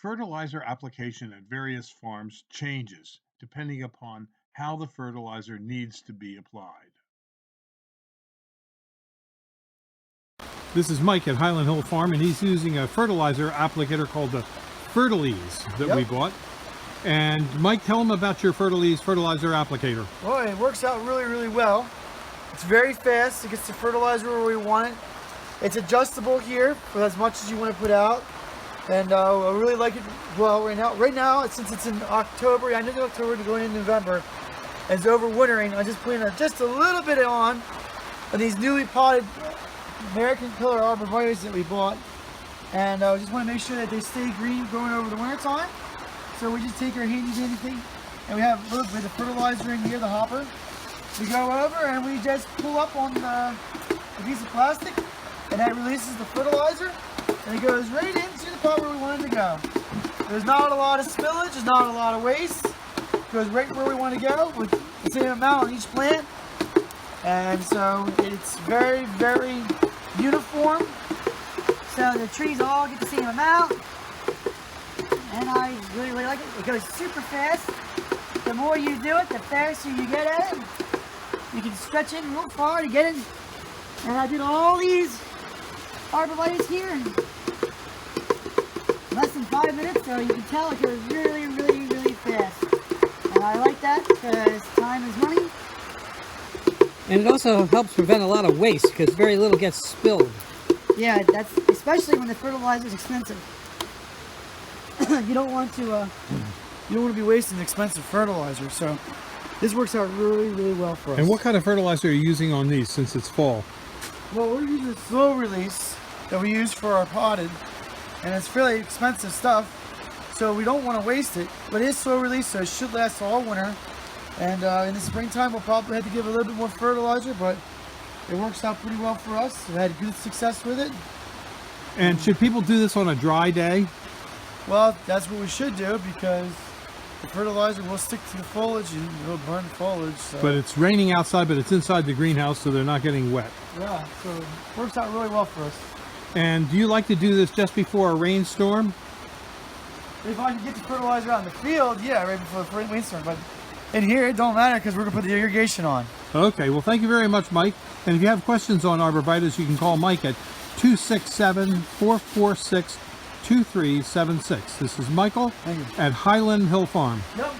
Fertilizer application at various farms changes depending upon how the fertilizer needs to be applied. This is Mike at Highland Hill Farm, and he's using a fertilizer applicator called the Fertilizers that we bought. And Mike, tell him about your fertilizer applicator. Well, it works out really, really well. It's very fast. It gets the fertilizer where we want it. It's adjustable here for as much as you want to put out. And I really like it well right now, since it's in October, end of October to going into November, and it's overwintering, I just put in just a little bit on of these newly potted American pillar arborvitaes that we bought. And I just want to make sure that they stay green going over the winter time. So we just take our handy dandy thing, and we have a little bit of fertilizer in here, the hopper. We go over and we just pull up on the piece of plastic, and that releases the fertilizer, and it goes right into the pot where we want it to go. There's not a lot of spillage, there's not a lot of waste. It goes right where we want to go with the same amount on each plant. And so it's very, very uniform. So the trees all get the same amount. And I really, really like it. It goes super fast. The more you do it, the faster you get at it. You can stretch in real far to get it. And I did all these arborvitaes here in less than 5 minutes, so you can tell it goes really, really, really fast. And I like that because time is money. And it also helps prevent a lot of waste because very little gets spilled. Yeah, that's especially when the fertilizer is expensive. You don't want to be wasting expensive fertilizer, so this works out really, really well for us. And what kind of fertilizer are you using on these since it's fall? Well, we're using slow release that we use for our potted, and it's fairly expensive stuff, so we don't want to waste it. But it is slow release, so it should last all winter. And in the springtime, we'll probably have to give a little bit more fertilizer, but it works out pretty well for us. We've had good success with it. And should people do this on a dry day? Well, that's what we should do, because the fertilizer will stick to the foliage and it'll burn the foliage. So. But it's raining outside, but it's inside the greenhouse, so they're not getting wet. Yeah, so it works out really well for us. And do you like to do this just before a rainstorm? If I can get the fertilizer out in the field, yeah, right before the rainstorm. But in here, it don't matter because we're going to put the irrigation on. Okay, well, thank you very much, Mike. And if you have questions on arborvitaes, you can call Mike at 267-446-2376. This is Michael at Highland Hill Farm. Yep.